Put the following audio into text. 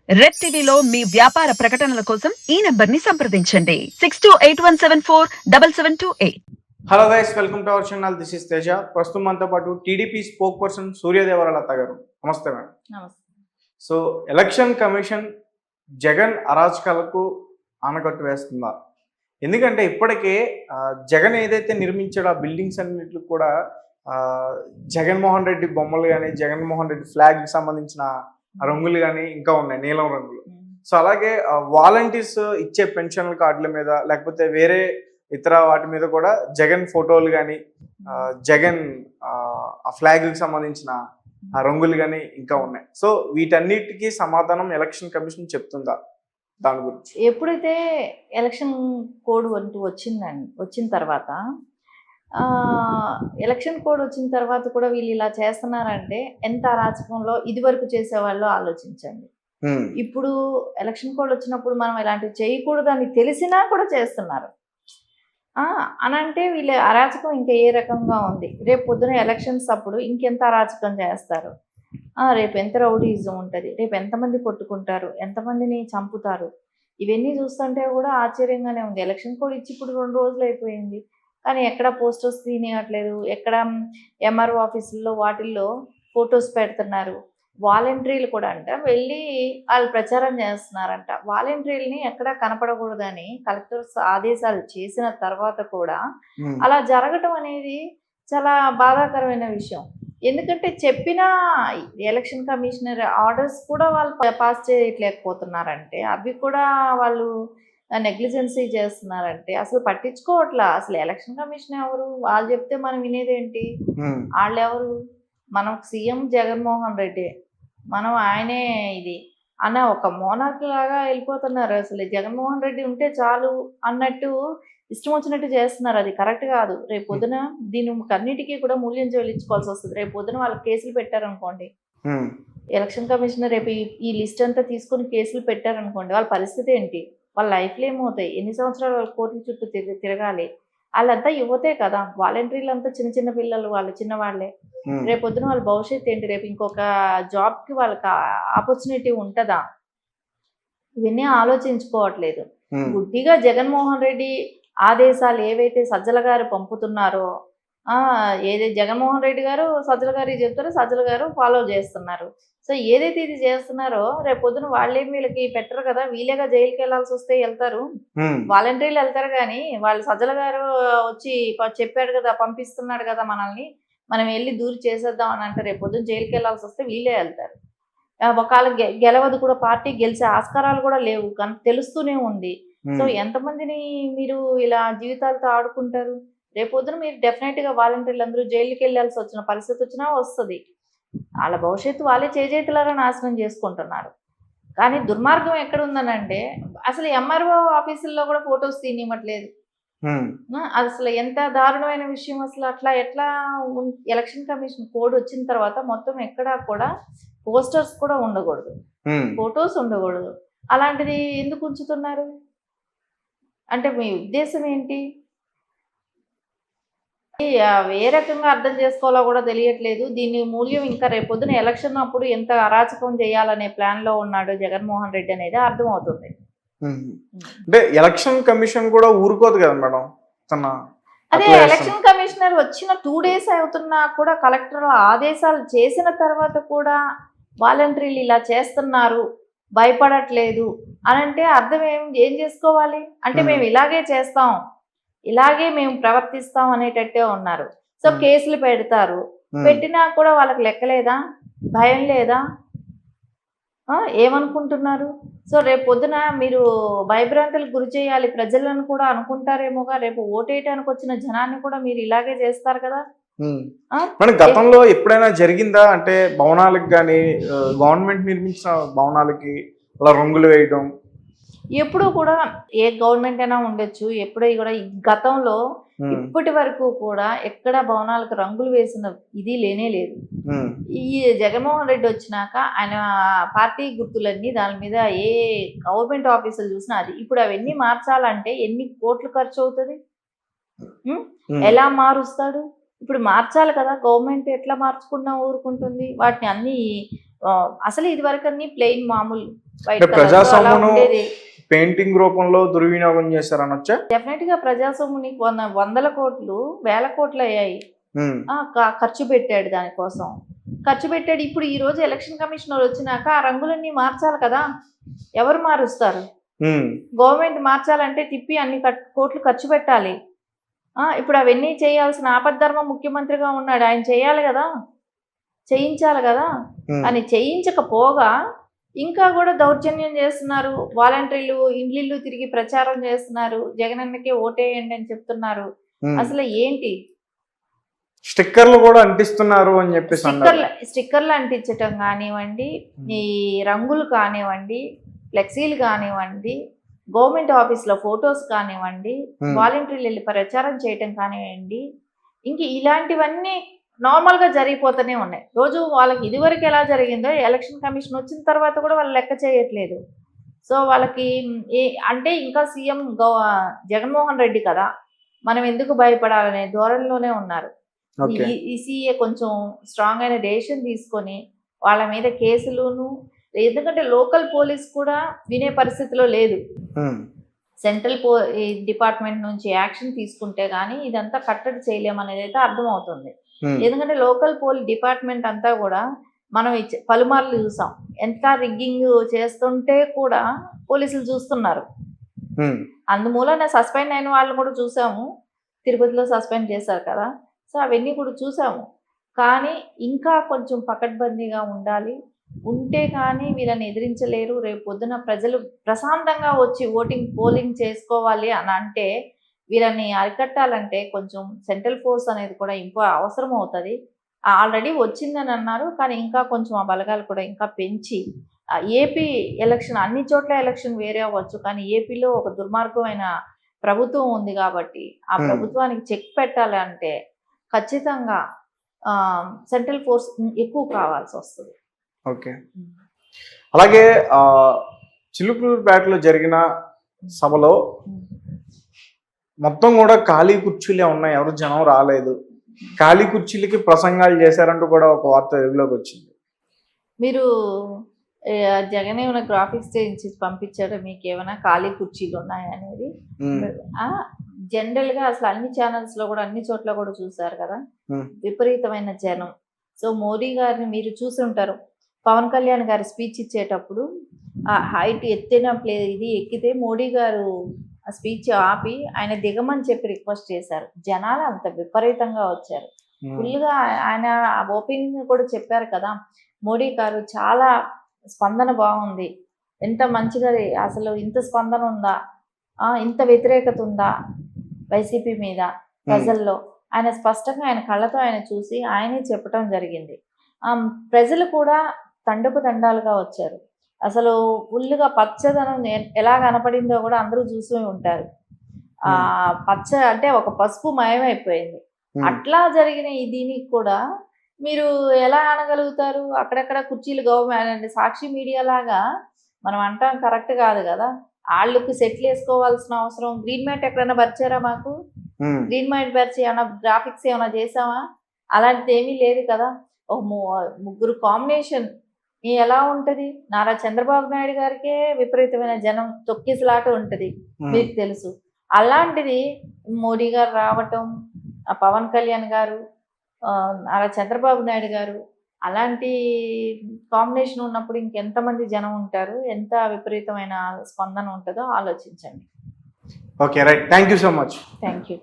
Red టీవీలో మీ వ్యాపార ప్రకటనల కోసం ఈ నంబర్ ని సంప్రదించండి 6281747728. Hello guys, welcome to our channel. This is Teja. ప్రస్తుతం మనతో పాటు టీడీపీ స్పోక్ పర్సన్ సూర్యదేవరలత గారు. నమస్తే మేడం. నమస్తే. సో ఎలక్షన్ కమిషన్ జగన్ అరాచకాలకు ఆనకట్టు వేస్తుందా? ఎందుకంటే ఇప్పటికే జగన్ ఏదైతే నిర్మించాడో ఆ బిల్డింగ్స్ అన్నింటికి కూడా జగన్మోహన్ రెడ్డి బొమ్మలు కానీ జగన్మోహన్ రెడ్డి ఫ్లాగ్కి సంబంధించిన రంగులు కానీ ఇంకా ఉన్నాయి, నీలం రంగులు. సో అలాగే వాలంటీర్స్ ఇచ్చే పెన్షన్ల కార్డుల మీద లేకపోతే వేరే ఇతర వాటి మీద కూడా జగన్ ఫోటోలు కానీ జగన్ ఆ ఫ్లాగ్కి సంబంధించిన ఆ రంగులు కానీ ఇంకా ఉన్నాయి. సో వీటన్నిటికీ సమాధానం ఎలక్షన్ కమిషన్ చెప్తుందా? దాని గురించి ఎప్పుడైతే ఎలక్షన్ కోడ్ అంటూ వచ్చిన తర్వాత ఎలక్షన్ కోడ్ వచ్చిన తర్వాత కూడా వీళ్ళు ఇలా చేస్తున్నారంటే ఎంత అరాచకంలో ఇదివరకు చేసేవాళ్ళు ఆలోచించండి. ఇప్పుడు ఎలక్షన్ కోడ్ వచ్చినప్పుడు మనం ఇలాంటివి చేయకూడదని తెలిసినా కూడా చేస్తున్నారు అనంటే వీళ్ళ అరాచకం ఇంకా ఏ రకంగా ఉంది. రేపు పొద్దున ఎలక్షన్స్ అప్పుడు ఇంకెంత అరాచకం చేస్తారు, రేపు ఎంత రౌడీజం ఉంటుంది, రేపు ఎంతమంది కొట్టుకుంటారు, ఎంతమందిని చంపుతారు, ఇవన్నీ చూస్తుంటే కూడా ఆశ్చర్యంగానే ఉంది. ఎలక్షన్ కోడ్ ఇచ్చి ఇప్పుడు 2 రోజులు అయిపోయింది, కానీ ఎక్కడ పోస్టర్స్ తీయట్లేదు, ఎక్కడ ఎంఆర్ఓ ఆఫీసుల్లో వాటిల్లో ఫొటోస్ పెడుతున్నారు. వాలంటీర్లు కూడా అంట వెళ్ళి వాళ్ళు ప్రచారం చేస్తున్నారంట. వాలంటీర్లని ఎక్కడా కనపడకూడదని కలెక్టర్స్ ఆదేశాలు చేసిన తర్వాత కూడా అలా జరగటం అనేది చాలా బాధాకరమైన విషయం. ఎందుకంటే చెప్పిన ఎలక్షన్ కమిషనర్ ఆర్డర్స్ కూడా వాళ్ళు పాస్ చేయట్లేకపోతున్నారంటే, అవి కూడా వాళ్ళు నెగ్లిజెన్సీ చేస్తున్నారంటే అసలు పట్టించుకోవట్లా. అసలు ఎలక్షన్ కమిషన్ ఎవరు? వాళ్ళు చెప్తే మనం వినేదేంటి? వాళ్ళు ఎవరు? మనం సీఎం జగన్మోహన్ రెడ్డి, మనం ఆయనే ఇది అన్న ఒక మోనార్క్ లాగా వెళ్ళిపోతున్నారు. అసలు జగన్మోహన్ రెడ్డి ఉంటే చాలు అన్నట్టు ఇష్టం వచ్చినట్టు చేస్తున్నారు. అది కరెక్ట్ కాదు. రేపు పొద్దున దీని అన్నిటికీ కూడా మూల్యం చెల్లించుకోవాల్సి వస్తుంది. రేపు పొద్దున వాళ్ళు కేసులు పెట్టారనుకోండి, ఎలక్షన్ కమిషనర్ రేపు ఈ లిస్ట్ అంతా తీసుకుని కేసులు పెట్టారనుకోండి, వాళ్ళ పరిస్థితి ఏంటి? వాళ్ళ లైఫ్లో ఏమవుతాయి? ఎన్ని సంవత్సరాలు వాళ్ళ కోర్టుల చుట్టూ తిరగాలి? వాళ్ళంతా యువతే కదా, వాలంటీర్లు అంతా చిన్న చిన్న పిల్లలు, వాళ్ళు చిన్నవాళ్లే. రేపొద్దున వాళ్ళ భవిష్యత్తు ఏంటి? రేపు ఇంకొక జాబ్కి వాళ్ళకి ఆపర్చునిటీ ఉంటుందా? ఇవన్నీ ఆలోచించుకోవట్లేదు. గుడ్డిగా జగన్మోహన్ రెడ్డి ఆదేశాలు ఏవైతే సజ్జల గారు పంపుతున్నారో, ఏదైతే జగన్మోహన్ రెడ్డి గారు సజ్జల గారు చెప్తారో సజ్జల గారు ఫాలో చేస్తున్నారు. సో ఏదైతే ఇది చేస్తున్నారో రేపు పొద్దున వాళ్ళేం వీళ్ళకి పెట్టరు కదా, వీళ్ళేగా జైలుకి వెళ్ళాల్సి వస్తే వెళ్తారు, వాలంటీర్లు వెళ్తారు. కానీ వాళ్ళు సజ్జల గారు వచ్చి చెప్పాడు కదా, పంపిస్తున్నాడు కదా మనల్ని, మనం వెళ్ళి దూరి చేసేద్దాం అని అంటే రేపు పొద్దున జైలుకి వెళ్ళాల్సి వస్తే వీళ్ళే వెళ్తారు. ఒకవేళ గెలవదు కూడా, పార్టీ గెలిచే ఆస్కారాలు కూడా లేవు కానీ తెలుస్తూనే ఉంది. సో ఎంతమందిని మీరు ఇలా జీవితాలతో ఆడుకుంటారు? రేపొద్దున మీరు డెఫినెట్గా వాలంటీర్లు అందరూ జైలుకి వెళ్ళాల్సి వచ్చిన పరిస్థితి వచ్చినా వస్తుంది. వాళ్ళ భవిష్యత్తు వాళ్ళే చేజేతులారా నాశనం చేసుకుంటున్నారు. కానీ దుర్మార్గం ఎక్కడ ఉందనంటే అసలు ఎంఆర్ఓ ఆఫీసుల్లో కూడా ఫొటోస్ తీయనివ్వట్లేదు. అసలు ఎంత దారుణమైన విషయం అసలు. అట్లా ఎట్లా ఎలక్షన్ కమిషన్ కోడ్ వచ్చిన తర్వాత మొత్తం ఎక్కడా కూడా పోస్టర్స్ కూడా ఉండకూడదు, ఫొటోస్ ఉండకూడదు. అలాంటిది ఎందుకు ఉంచుతున్నారు? అంటే మీ ఉద్దేశం ఏంటి? ఏ రకంగా అర్థం చేసుకోవాలో కూడా తెలియట్లేదు. దీని మూల్యం ఇంకా రేపొద్దున ఎలక్షన్ అప్పుడు ఎంత అరాచకం చేయాలనే ప్లాన్ లో ఉన్నాడు జగన్మోహన్ రెడ్డి అనేది అర్థమవుతుంది. అంటే ఎలక్షన్ కమిషన్ కూడా ఊరుకోదు కదా మేడం. అదే ఎలక్షన్ కమిషనర్ వచ్చిన 2 days అవుతున్నా కూడా కలెక్టర్ ఆదేశాలు చేసిన తర్వాత కూడా వాలంటీర్లు ఇలా చేస్తున్నారు, భయపడట్లేదు అని అంటే అర్థం ఏం చేసుకోవాలి? అంటే మేము ఇలాగే చేస్తాం, ఇలాగే మేము ప్రవర్తిస్తాం అనేటట్టే ఉన్నారు. సో కేసులు పెడతారు, పెట్టినా కూడా వాళ్ళకి లెక్కలేదా? భయం లేదా? ఏమనుకుంటున్నారు? సో రేపు పొద్దున మీరు భయభ్రాంతులకు గురి చేయాలి ప్రజలను కూడా అనుకుంటారేమోగా. రేపు ఓటేయడానికి వచ్చిన జనాన్ని కూడా మీరు ఇలాగే చేస్తారు కదా. మన గతంలో ఎప్పుడైనా జరిగిందా? అంటే భవనాలకు కానీ గవర్నమెంట్ నిర్మించిన భవనాలకి అలా రంగులు వేయడం? ఎప్పుడు కూడా ఏ గవర్నమెంట్ అయినా ఉండొచ్చు, ఎప్పుడూ కూడా గతంలో ఇప్పటి వరకు కూడా ఎక్కడ భవనాలకు రంగులు వేసిన ఇది లేనే లేదు. ఈ జగన్మోహన్ రెడ్డి వచ్చినాక ఆయన పార్టీ గుర్తులన్నీ దాని మీద ఏ గవర్నమెంట్ ఆఫీసులు చూసినా అది. ఇప్పుడు అవన్నీ మార్చాలంటే ఎన్ని కోట్లు ఖర్చు అవుతుంది? ఎలా మారుస్తాడు? ఇప్పుడు మార్చాలి కదా. గవర్నమెంట్ ఎట్లా మార్చుకున్నా ఊరుకుంటుంది? వాటిని అన్ని అసలు ఇది వరకు అన్ని ప్లెయిన్ మామూలు అంటే ప్రజాస్వామ్యం పెయింటింగ్ రూపంలో దుర్వినియోగం చేశారనొచ్చా? డెఫినెట్ గా ప్రజాస్వామ్యాన్ని వందల కోట్లు వేల కోట్లు అయ్యాయి. ఖర్చు పెట్టాడు, దానికోసం ఖర్చు పెట్టాడు. ఇప్పుడు ఈ రోజు ఎలక్షన్ కమిషనర్ వచ్చినాక ఆ రంగులన్నీ మార్చాలి కదా, ఎవరు మారుస్తారు? గవర్నమెంట్ మార్చాలంటే తిప్పి అన్ని కోట్లు ఖర్చు పెట్టాలి. ఇప్పుడు అవన్నీ చేయాల్సిన ఆపద్ధర్మ ముఖ్యమంత్రిగా ఉన్నాడు, ఆయన చేయాలి కదా, చేయించాలి కదా. అని చేయించకపోగా ఇంకా కూడా దౌర్జన్యం చేస్తున్నారు. వాలంటీర్లు ఇల్లు తిరిగి ప్రచారం చేస్తున్నారు, జగనన్నకే ఓటేయండి అని చెప్తున్నారు. అసలు ఏంటి? స్టిక్కర్లు కూడా అంటిస్తున్నారు అని చెప్పేసి స్టిక్కర్లు అంటించటం కానివ్వండి, ఈ రంగులు కానివ్వండి, ఫ్లెక్సీలు కానివ్వండి, గవర్నమెంట్ ఆఫీస్లో ఫొటోస్ కానివ్వండి, వాలంటీర్లు వెళ్ళి ప్రచారం చేయటం కానివ్వండి, ఇంక ఇలాంటివన్నీ నార్మల్గా జరిగిపోతూనే ఉన్నాయి. రోజు వాళ్ళకి ఇదివరకు ఎలా జరిగిందో ఎలక్షన్ కమిషన్ వచ్చిన తర్వాత కూడా వాళ్ళు లెక్క చేయట్లేదు. సో వాళ్ళకి అంటే ఇంకా సీఎం జగన్మోహన్ రెడ్డి కదా, మనం ఎందుకు భయపడాలనే ధోరణిలోనే ఉన్నారు. ఈసీఏ కొంచెం స్ట్రాంగ్ అయిన డెసిషన్ తీసుకొని వాళ్ళ మీద కేసులును, ఎందుకంటే లోకల్ పోలీస్ కూడా వినే పరిస్థితిలో లేదు. సెంట్రల్ డిపార్ట్మెంట్ నుంచి యాక్షన్ తీసుకుంటే గానీ ఇదంతా కట్టడి చేయలేమనేది అయితే అర్థమవుతుంది. ఎందుకంటే లోకల్ డిపార్ట్మెంట్ అంతా కూడా మనం పలుమార్లు చూసాం, ఎంత రిగ్గింగ్ చేస్తుంటే కూడా పోలీసులు చూస్తున్నారు. అందుమూలన సస్పెండ్ అయిన వాళ్ళని కూడా చూసాము, తిరుపతిలో సస్పెండ్ చేశారు కదా. సో అవన్నీ కూడా చూసాము. కానీ ఇంకా కొంచెం పకడ్బందీగా ఉండాలి. ఉంటే కానీ వీళ్ళని ఎదిరించలేరు. రేపు పొద్దున ప్రజలు ప్రశాంతంగా వచ్చి పోలింగ్ చేసుకోవాలి అని అంటే, వీళ్ళని అరికట్టాలంటే కొంచెం సెంట్రల్ ఫోర్స్ అనేది కూడా అవసరం అవుతుంది. ఆల్రెడీ వచ్చిందని అన్నారు, కానీ ఇంకా కొంచెం ఆ బలగాలు కూడా ఇంకా పెంచి ఏపీ ఎలక్షన్ అన్ని చోట్ల ఎలక్షన్ వేరే అవ్వచ్చు, కానీ ఏపీలో ఒక దుర్మార్గమైన ప్రభుత్వం ఉంది కాబట్టి ఆ ప్రభుత్వానికి చెక్ పెట్టాలి అంటే ఖచ్చితంగా సెంట్రల్ ఫోర్స్ ఎక్కువ కావాల్సి వస్తుంది. ఓకే. అలాగే చిలుకూరుపేటలో జరిగిన సభలో మొత్తం కూడా ఖాళీ కుర్చీలే ఉన్నాయి, ఎవరు జనం రాలేదు. ఖాళీ కుర్చీలకి ప్రసంగాలు చేశారంటూ కూడా ఒక వార్త వెలుగులోకి వచ్చింది. మీరు జగన్ ఏమైనా గ్రాఫిక్స్ చేయించి పంపించారా? మీకు ఏమైనా ఖాళీ కుర్చీలు ఉన్నాయనేది జనరల్ గా అసలు అన్ని ఛానల్స్ లో కూడా అన్ని చోట్ల కూడా చూసారు కదా, విపరీతమైన జనం. సో మోడీ గారిని మీరు చూసి ఉంటారు, పవన్ కళ్యాణ్ గారి స్పీచ్ ఇచ్చేటప్పుడు ఆ హైట్ ఎత్తిన ఇది ఎక్కితే మోడీ గారు ఆ స్పీచ్ ఆపి ఆయన దిగమని చెప్పి రిక్వెస్ట్ చేశారు. జనాలు అంత విపరీతంగా వచ్చారు. ఫుల్గా ఆయన ఓపెనింగ్ కూడా చెప్పారు కదా, మోడీ గారు చాలా స్పందన బాగుంది, ఎంత మంచిగా, అసలు ఇంత స్పందన ఉందా, ఇంత వ్యతిరేకత ఉందా వైసీపీ మీద ప్రజల్లో, ఆయన స్పష్టంగా ఆయన కళ్ళతో ఆయన చూసి ఆయనే చెప్పడం జరిగింది. ప్రజలు కూడా తండపు తండాలుగా వచ్చారు. అసలు ఫుల్గా పచ్చదనం ఎలా కనపడిందో కూడా అందరూ చూసి ఉంటారు. పచ్చ అంటే ఒక పసుపు మయమైపోయింది. అట్లా జరిగిన దీనికి కూడా మీరు ఎలా అనగలుగుతారు? అక్కడక్కడ కుర్చీలు గవర్నమెంట్ సాక్షి మీడియా లాగా మనం అంటాం కరెక్ట్ కాదు కదా. వాళ్ళకి సెట్లు వేసుకోవాల్సిన అవసరం, గ్రీన్ మ్యాట్ ఎక్కడైనా పరిచారా? మాకు గ్రీన్ మ్యాట్ పరిచి ఏమైనా గ్రాఫిక్స్ ఏమైనా చేసామా? అలాంటిది ఏమీ లేదు కదా. ముగ్గురు కాంబినేషన్ ఎలా ఉంటది? నారా చంద్రబాబు నాయుడు గారికే విపరీతమైన జనం తొక్కిసలాట ఉంటది, మీకు తెలుసు. అలాంటిది మోడీ గారు రావటం, పవన్ కళ్యాణ్ గారు, నారా చంద్రబాబు నాయుడు గారు, అలాంటి కాంబినేషన్ ఉన్నప్పుడు ఇంకెంతమంది జనం ఉంటారు, ఎంత విపరీతమైన స్పందన ఉంటుందో ఆలోచించండి. Okay, right. Thank you so much. Thank you.